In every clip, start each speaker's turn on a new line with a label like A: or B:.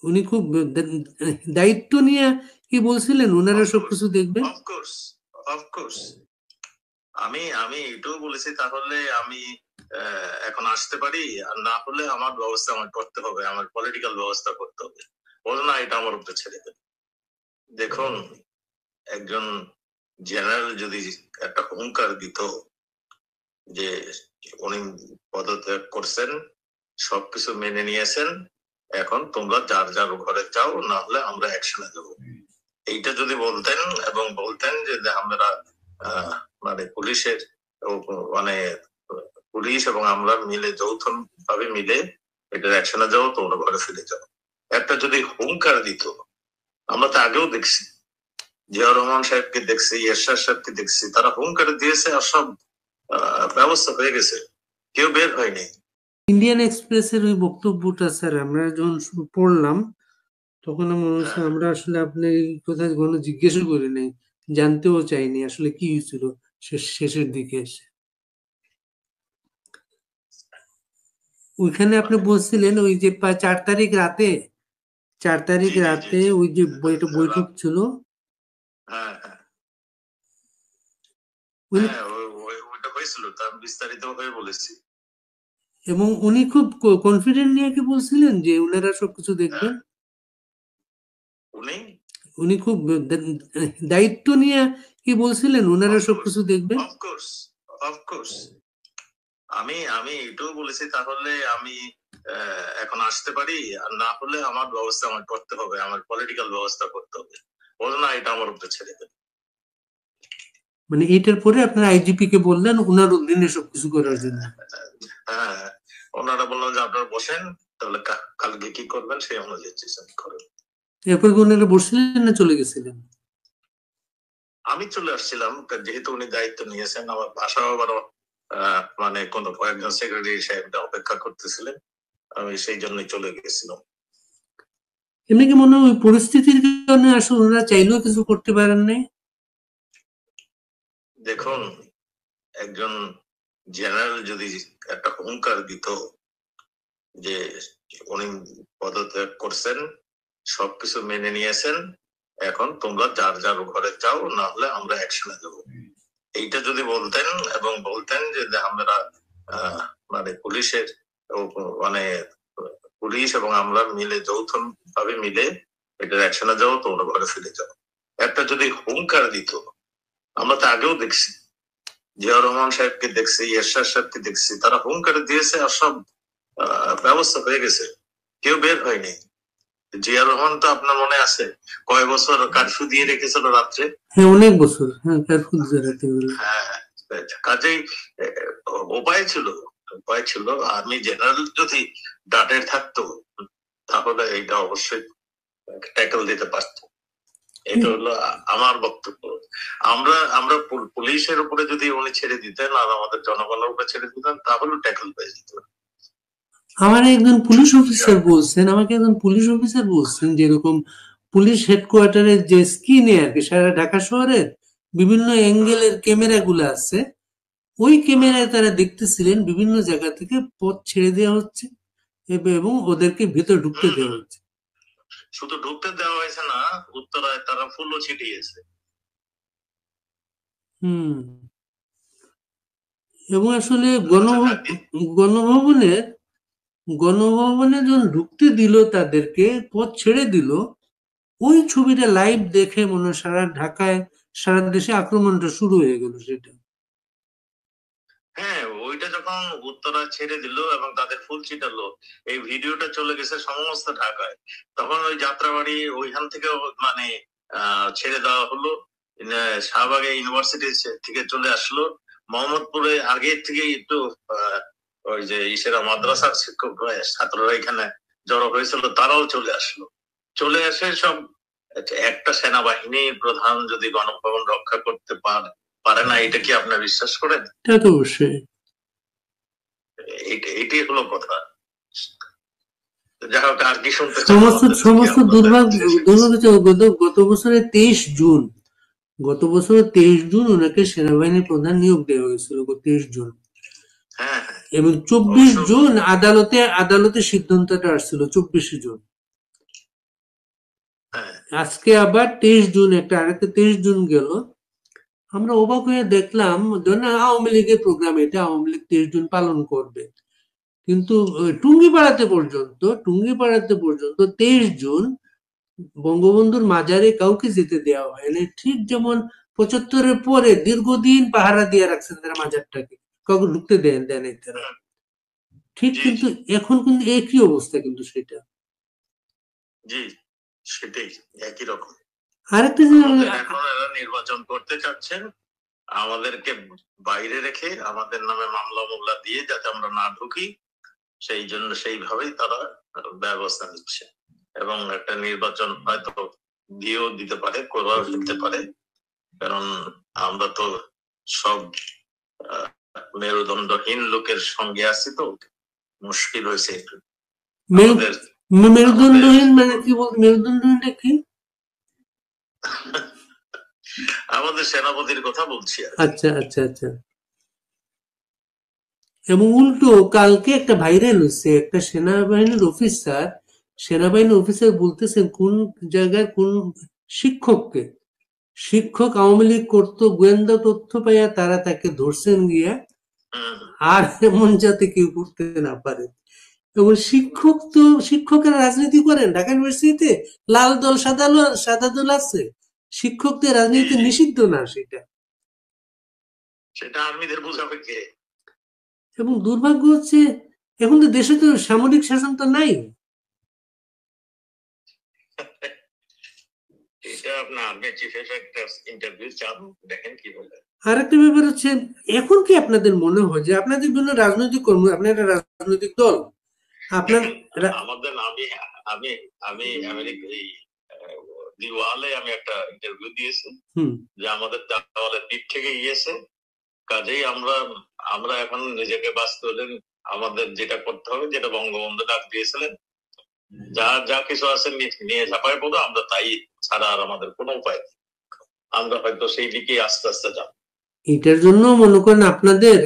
A: উনি খুব দায়িত্ব নিয়ে কি বলছিলেন ওনারা সবকিছু দেখবে।
B: অফকোর্স অফকোর্স আমি আমি এটাও বলেছি, তাহলে আমি এখন আসতে পারি, আর না হলে আমার ব্যবস্থা আমার করতে হবে, আমার পলিটিক্যাল ব্যবস্থা করতে হবে। বলো না, এটা আমার উপরে ছেড়ে দেবে। দেখুন, একজন জেনারেল যদি একটা হুঙ্কার দিত যে উনি পদত্যাগ করছেন, সবকিছু মেনে নিয়েছেন, এখন তোমরা যার যার ঘরে যাও, না হলে আমরা অ্যাকশনে যাবো, এইটা যদি বলতেন এবং বলতেন যে আমরা মানে পুলিশের মানে পুলিশ এবং আমরা মিলে যৌথ ভাবে মিলে এটার অ্যাকশনে যাও, তোমরা ঘরে ফিরে যাও, একটা যদি হুঙ্কার দিত। আমরা তো আগেও দেখছি, জিয়াউর রহমান সাহেবকে দেখছি, এরশাদ সাহেবকে দেখছি, তারা হুঙ্কার দিয়েছে আর সব ব্যবস্থা হয়ে গেছে, কেউ বের হয়নি।
A: ইন্ডিয়ান এক্সপ্রেসের ওই বক্তব্যটা স্যার আমরা যখন পড়লাম, তখন মনে হচ্ছে আমরা আসলে আপনি এই কথা কোনো জিজ্ঞেসও করি নাই, জানতেও চাইনি আসলে কি হয়েছিল শেষের দিকে এসে। ওইখানে আপনি বলছিলেন ওই যে 4 তারিখ রাতে, 4 তারিখ রাতে ওই যে বৈঠক ছিল,
B: ওইটা হয়েছিল, তার বিস্তারিত হয়ে বলেছি।
A: এবং উনি খুব কনফিডেন্ট নিয়ে কি বলছিলেন যে ওনারা সবকিছু দেখবেন। উনি খুব দায়িত্ব নিয়ে কি বলছিলেন ওনারা সবকিছু দেখবেন।
B: অফকোর্স অফকোর্স আমি আমি এটাও বলেছি, তাহলে আমি এখন আসতে পারি, আর না হলে আমার ব্যবস্থা আমার করতে হবে, আমার পলিটিক্যাল ব্যবস্থা করতে হবে। বলো না, এটা আমার উপরে ছেড়ে দেবে।
A: মানে এটার পরে আপনার আইজিপি কে বললেন ওনার অধীনে সবকিছু করার জন্য।
B: হ্যাঁ, ওনারা বললেন যে আপনারা বসেন, তাহলে কালকে কি করবেন সেই অনুযায়ী চিন্তা করেন।
A: এরপর কি ওনারা বসছিলেন না চলে গেছিলেন?
B: আমি চলে আসছিলাম, যেহেতু উনি দায়িত্ব নিয়েছেন, আমার বাসাও আবারও মানে কোন কয়েকজন সেক্রেটারি সাহেব অপেক্ষা করতেছিলেন, আমি সেই জন্যই চলে গেছিলাম।
A: এমনি কি মনে হয় ওই পরিস্থিতির কারণে আসলে ওনারা চাইলেও কিছু করতে পারেন নাই?
B: দেখুন, একজন জেনারেল যদি একটা হুঙ্কার দিত যে উনি পদত্যাগ করছেন, সবকিছু মেনে নিয়েছেন, এখন তোমরা যার যার ঘরে যাও, না হলে আমরা অ্যাকশনে যাবো, এইটা যদি বলতেন এবং বলতেন যে আমরা মানে পুলিশের মানে পুলিশ এবং আমরা মিলে যৌথ ভাবে মিলে এটার অ্যাকশনে যাও, তোমরা ঘরে ফিরে যাও, একটা যদি হুঙ্কার দিত। আমরা তো আগেও দেখছি, জিয়াউর রহমান সাহেবকে দেখছি, এরশাদ সাহেবকে দেখছি, তারা হুঙ্কার দিয়েছে আর সব ব্যবস্থা হয়ে গেছে, কেউ বের হয়নি। জিয়াউর রহমান তো আপনার মনে আছে কয় বছর কারফিউ দিয়ে রেখেছিল রাত্রে?
A: হ্যাঁ, অনেক বছর। হ্যাঁ, কারফিউ দিয়ে রাখতে পারে।
B: হ্যাঁ, কাজেই উপায় ছিল, উপায় ছিল। আর্মি জেনারেল যদি ডাটের থাকতো, তাহলে এটা অবশ্যই ট্যাকল দিতে পারত। এটা হলো আমার বক্তব্য। আমরা আমরা পুলিশের উপরে যদি উনি ছেড়ে দিতেন আর আমাদের জনগণের উপরে ছেড়ে দিতেন, তাহলে ট্যাকল পেয়ে যেত।
A: আমার একজন পুলিশ অফিসার বলছেন, আমাকে একজন পুলিশ অফিসার বলছেন যেরকম পুলিশ হেডকোয়ার্টারের যে স্ক্রিনে আর কি সারা ঢাকা শহরের বিভিন্ন অ্যাঙ্গেলের ক্যামেরা গুলো আছে, ওই ক্যামেরায় তারা দেখতেছিলেন বিভিন্ন জায়গা থেকে পথ ছেড়ে দেওয়া হচ্ছে এবং ওদেরকে ভিতরে ঢুকতে দেওয়া হচ্ছে।
B: শুধু ঢুকতে দেওয়া হয়েছে না, উত্তরায় তারা ফুলও ছিটিয়েছে।
A: এবং আসলে গণভবনে যখন ঢুকতে দিল, তাদেরকে পথ ছেড়ে দিল, ওই ছবিটা লাইভ দেখে মনে হয় সারা ঢাকায় সারা দেশে আক্রমণটা শুরু হয়ে গেল। সেটা
B: হ্যাঁ, ওইটা যখন উত্তরা ছেড়ে দিল এবং তাদের ফুল ছিটালো, এই ভিডিওটা চলে গেছে সমস্ত ঢাকায়, তখন ওই যাত্রাবাড়ি ওইখান থেকে মানে ছেড়ে দেওয়া হলো, শাহবাগে ইউনিভার্সিটি থেকে চলে আসলো, মোহাম্মদপুরে আগে থেকে একটু ওই যে ইসেরা মাদ্রাসার শিক্ষক ছাত্ররা এখানে জড়ো হয়েছিল, তারাও চলে আসলো। চলে আসে সব, একটা সেনাবাহিনীর প্রধান যদি গণভবন রক্ষা করতে পারে না, এটা কি আপনি বিশ্বাস করেন?
A: তা তো অবশ্যই।
B: এটাই হলো কথা। যাই হোক, আর কি শুনতে
A: সমস্ত দুর্ভাগ্য গত বছরের 23 জুন, ওনাকে সেনাবাহিনীর প্রধান নিয়োগ দেওয়া হয়েছিল 23 জুন। এবং 24 জুন আদালতে সিদ্ধান্তটা আসছিল 24 জুন।
B: হ্যাঁ
A: আজকে আবার 23 জুন, আরেকটা 23 জুন গেল। আমরা অবাক হয়ে দেখলাম, ধরেন আওয়ামী লীগের প্রোগ্রাম, এটা আওয়ামী লীগ 23 জুন পালন করবে, কিন্তু টুঙ্গিপাড়াতে পর্যন্ত 23 জুন বঙ্গবন্ধুর মাজারে কাউকে যেতে দেওয়া হয়নি। ঠিক যেমন 75-এর পরে দীর্ঘদিন পাহারা দিয়ে রাখছেন তারা মাজারটাকে, কাউকে ঢুকতে দেয় নাই তারা। ঠিক,
B: জি
A: কিন্তু
B: জি
A: এখন কিন্তু একই অবস্থা, কিন্তু সেটা।
B: জি, সেটাই একই রকম।
A: আরেকটা
B: আমাদের এখন এরা নির্বাচন করতে চাচ্ছেন, আমাদেরকে বাইরে রেখে আমাদের নামে মামলা মামলা দিয়ে যাতে আমরা না ঢুকি, সেই জন্য সেইভাবেই তারা ব্যবস্থা নিচ্ছে। এবং একটা নির্বাচন হয়তো দিয়েও দিতে পারে, করেও দিতে পারে, কারণ আমরা তো সব মেরুদণ্ডহীন লোকের সঙ্গে আছি, তো মুশকিল হয়েছে একটু আমাদের।
A: মেরুদণ্ডহীন মানে কি বল, মেরুদণ্ডহীনটা কি?
B: আমাদের সেনাপতির কথা বলছি।
A: আচ্ছা আচ্ছা আচ্ছা। এবং উল্টো কালকে একটা ভাইরাল হয়েছে, একটা সেনাবাহিনীর অফিসার বলতেছেন কোন জায়গায় কোন শিক্ষক আওয়ামী লীগ করতো, গোয়েন্দা তথ্য পাইয়া তারা তাকে ধরছেন গিয়া, আর এমন যাতে কেউ করতে না পারে। এবং শিক্ষকেরা রাজনীতি করেন ঢাকা ইউনিভার্সিটিতে, লাল দল সাদা দল আছে, শিক্ষকদের রাজনীতি নিষিদ্ধ না সেটা।
B: সেটা আর্মিদের বোঝাবে কে?
A: এবং দুর্ভাগ্য হচ্ছে এখন তো দেশে তো সামরিক শাসন তো নাই।
B: এটা আপনার আর্মি চিফের একটা ইন্টারভিউ চান, দেখেন কি বলে।
A: আরেকটা ব্যাপার হচ্ছে, এখন কি আপনাদের মনে হয় যে আপনাদের জন্য রাজনৈতিক কর্মী, আপনার একটা রাজনৈতিক দল, আপনার
B: আমাদের আমি আমি আমি আমেরিকা এই দিওয়ালে আমি একটা ইন্টারভিউ দিয়েছি যে আমাদের দেওয়ালের দিক থেকে গিয়েছে, কাজেই আমরা আমরা এখন নিজেকে বাঁচতে হলে আমাদের যেটা করতে হবে, যেটা বঙ্গবন্ধু ডাক দিয়েছিলেন, যা কিছু আছে নিয়ে ঝাঁপায় পড়ো, আমরা তাই ছাড়া আর আমাদের কোনো উপায় নেই। আমরা হয়তো সেই দিকে আস্তে আস্তে যাব।
A: এটার জন্য মনে করেন আপনাদের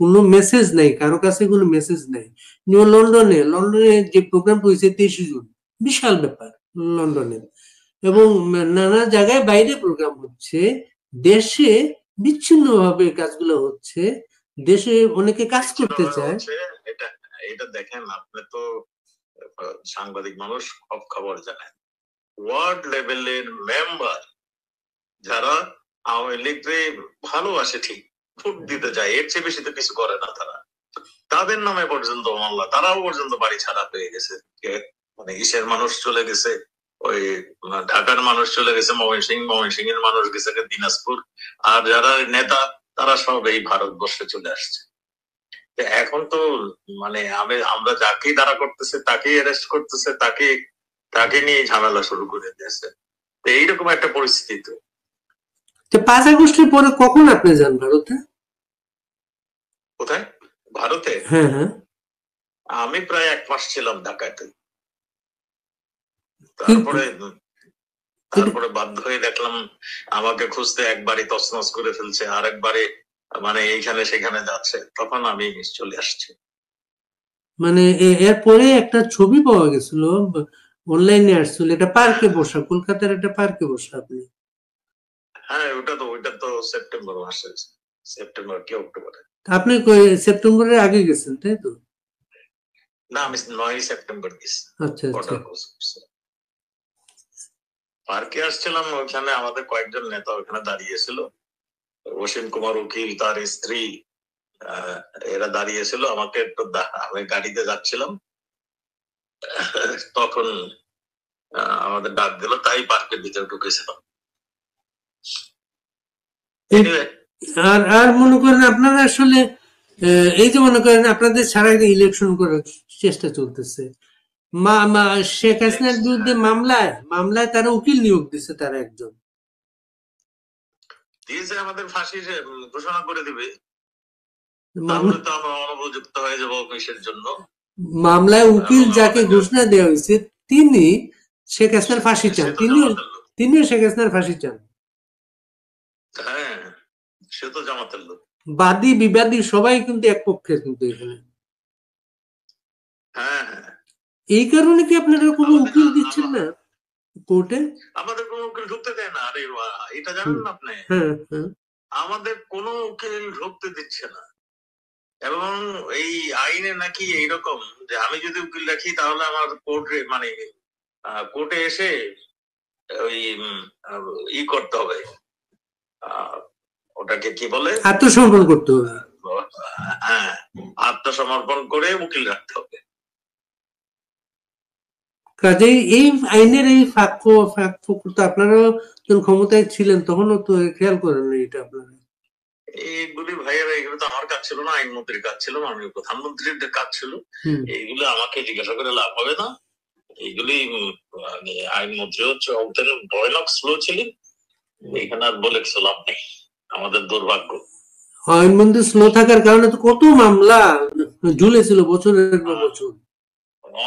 A: কোনো মেসেজ নাই, কারো কাছে কোনো মেসেজ নাই। যেমন লন্ডনে যে প্রোগ্রামটা হয়েছে 23 জুন, বিশাল ব্যাপার লন্ডনে, এবং নানা জায়গায় বাইরে প্রোগ্রাম হচ্ছে, দেশে বিচ্ছিন্ন ভাবে কাজগুলো হচ্ছে, দেশে অনেকে কাজ করতে চায়।
B: এটা এটা দেখেন, আপনি তো সাংবাদিক মানুষ, সব খবর জানেন। ওয়ার্ড লেভেলের মেম্বার যারা আওয়ামী লীগকে ভালোবাসে, ঠিক ভোট দিতে যায়, এর চেয়ে বেশি তো কিছু করে না তারা, তাদের নামে পর্যন্ত মামলা, তারাও পর্যন্ত বাড়ি ছাড়া পেয়ে গেছে। মানে ইসের মানুষ চলে গেছে, ওই ঢাকার মানুষ চলে গেছে ময়মনসিংহ এর মানুষ গেছে দিনাজপুর, আর যারা নেতা তারা সব এই ভারতবর্ষে চলে আসছে। এখন তো মানে আমরা যাকেই তারা করতেছে, তাকেই অ্যারেস্ট করতেছে, তাকে নিয়ে ঝামেলা শুরু করে দিয়েছে। তো এইরকম একটা পরিস্থিতি।
A: তো 5 আগস্টের পরে কখন আপনি যান ভারতে?
B: কোথায়? ভারতে?
A: হ্যাঁ হ্যাঁ,
B: আমি প্রায় 1 মাস ছিলাম ঢাকাতে। তারপরে বাধ্য হয়ে দেখলাম আমাকে খুঁজতে একবারই তছনছ করে ফেলছে, আর একবারে মানে এইখানে সেখানে যাচ্ছে, তখন আমি চলে আসছি।
A: মানে এরপরে একটা ছবি পাওয়া গেছিল, অনলাইনে আসছিল, এটা পার্কে বসা, কলকাতার একটা পার্কে বসা আপনি।
B: হ্যাঁ, ওইটা তো সেপ্টেম্বর মাসে, সেপ্টেম্বর কি অক্টোবরে।
A: আপনি সেপ্টেম্বরের আগে গেছেন তাই তো?
B: না, আমি 9 সেপ্টেম্বর গেছি।
A: আচ্ছা আচ্ছা।
B: পার্কে আসছিলাম, ওখানে আমাদের কয়েকজন নেতা ওখানে দাঁড়িয়েছিল, অসীম কুমার উকিল, তার স্ত্রী, এরা দাঁড়িয়েছিল। আমাকে একটু আমি গাড়িতে যাচ্ছিলাম, তখন আমাদের ডাক দিল, তাই পার্কের ভিতরে ঢুকেছিলাম।
A: আর মনে করেন আপনারা আসলে এই যে মনে করেন আপনাদের ছাড়া ইলেকশন করার চেষ্টা চলতেছে, শেখ হাসিনার বিরুদ্ধে মামলায় তারা উকিল নিয়োগ দিচ্ছে, তারা একজন
B: দিয়েছে, আমাদের ফাঁসি ঘোষণা করে দিবে, তাহলে তো আমরা অনুপযুক্ত হয়ে যাবো অফিসের জন্য।
A: মামলায় উকিল যাকে ঘোষণা দেওয়া হয়েছে তিনি শেখ হাসিনার ফাঁসি চান, তিনিও শেখ হাসিনার ফাঁসি চান।
B: হ্যাঁ, সে তো জামাতের লোক।
A: বাদী বিবাদী সবাই কিন্তু এক পক্ষের, কিন্তু এখানে।
B: হ্যাঁ হ্যাঁ,
A: এই কারণে কি আপনারা কোনো উকিল দিচ্ছেন না? কোর্টে?
B: আমাদের কোনো উকিল ঢুকতে দেয় না। আরে এটা জানেন না আপনি?
A: হ্যাঁ, হ্যাঁ।
B: আমাদের কোনো উকিল ঢুকতে দিচ্ছে না। এবং এই আইনে নাকি এইরকম যে আমি যদি উকিল রাখি তাহলে আমার কোর্টে মানে কোর্টে এসে ওই করতে হবে, ওটাকে কি বলে,
A: আত্মসমর্পণ করতে হবে।
B: হ্যাঁ, আত্মসমর্পণ করে উকিল রাখতে হবে।
A: কাজেই এই আইনের এই ফাঁক তো আপনারাও যখন ক্ষমতায় ছিলেন তখনও তো খেয়াল করেন না এটা আপনারা।
B: এইগুলি ভাইয়েরা, এগুলো তো আমার কাজ ছিল না, আইনমন্ত্রীর কাজ ছিল, মাননীয় প্রধানমন্ত্রীর কাজ ছিল। এইগুলো আমাকে জিজ্ঞাসা করে লাভ হবে না। এইগুলি মানে আইনমন্ত্রী হচ্ছে ভয়ানক স্লো ছিলেন, এখানে আর বলে কিছু লাভ নেই, আমাদের দুর্ভাগ্য।
A: আইনমন্ত্রী স্লো থাকার কারণে তো কত মামলা ঝুলেছিল বছরের পর বছর।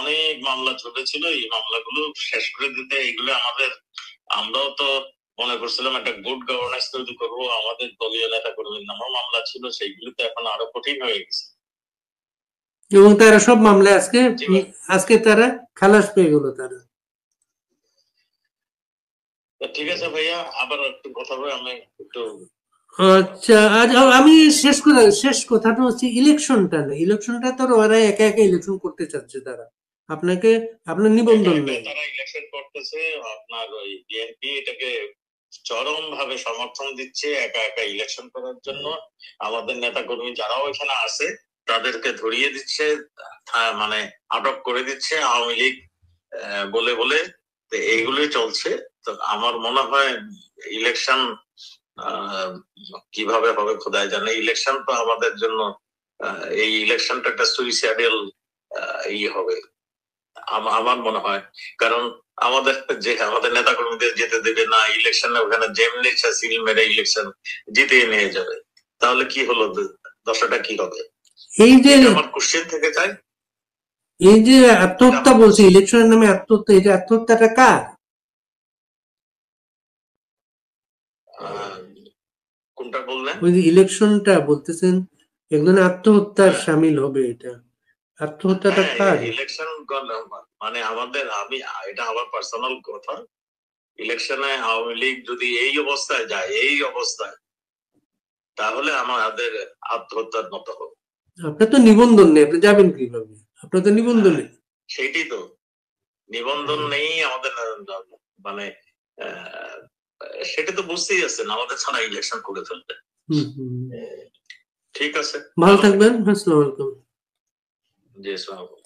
B: অনেক মামলা চলেছিল, এই মামলাগুলো শেষ করে দিতে এগুলো আমাদের, আমরাও তো মনে করছিলাম একটা গুড গভর্নেন্স তৈরি করবো, আমাদের দলীয় নেতা কর্মীর নামও মামলা ছিল, সেইগুলো তো এখন আরো কঠিন হয়ে গেছে।
A: এবং তারা সব মামলায় আজকে তারা খালাস পেয়ে গেল তারা।
B: ঠিক আছে ভাইয়া, আবার একটু কথা বলে আমি একটু।
A: আচ্ছা, আজ আমি শেষ কথাটা হচ্ছে ইলেকশনটা না, ইলেকশনটা তো ওরা একা একা ইলেকশন করতে চাচ্ছে তারা, আপনার নিবন্ধন নেই।
B: তারা ইলেকশন করতেছে, আপনার ওই বিএনপি এটাকে চরম ভাবে সমর্থন দিচ্ছে একা একা ইলেকশন করার জন্য। আমাদের নেতা কর্মী যারাও এখানে আছে তাদেরকে ধরিয়ে দিচ্ছে, মানে আটক করে দিচ্ছে আওয়ামী লীগ বলে বলে। তো এইগুলোই চলছে। তো আমার মনে হয় ইলেকশন কিভাবে হবে খোদাই জানে। ইলেকশন তো আমাদের জন্য, এই ইলেকশনটা একটা সুইসাইডাল হবে আমার মনে হয়। কারণ আমাদের নেতা কর্মীদের যেতে দেবে না ইলেকশনে, ওখানে যেমনি সিল মেরে ইলেকশন জিতে নিয়ে যাবে, তাহলে কি হলো, দশাটা কি হবে?
A: এই যে
B: আমার কোশ্চেন থেকে যায়,
A: এই যে আত্মহত্যা বলছে, ইলেকশনের নামে আত্মহত্যা, এই যে আত্মহত্যাটা কার?
B: কোনটা বললেন?
A: ওই যে ইলেকশনটা বলতেছেন একজন আত্মহত্যার সামিল হবে, এটা আত্মহত্যাটা কার?
B: ইলেকশন মানে আমাদের, আমি এটা আমার পার্সোনাল কথা, ইলেকশনে আওয়ামী লীগ যদি এই অবস্থায় যায়, এই অবস্থায়, তাহলে আমাদের আত্মহত্যার মতো হবে।
A: আপনার তো নিবন্ধন নেই, আপনি যাবেন কিভাবে? আপনার তো নিবন্ধন নেই।
B: সেইটাই তো, নিবন্ধন নেই আমাদের, মানে সেটা তো বুঝতেই আছেন, আমাদের ছাড়া ইলেকশন করে ফেলবে। ঠিক আছে,
A: ভালো থাকবেন। আসসালামু আলাইকুম।
B: জি, আসসালামু আলাইকুম।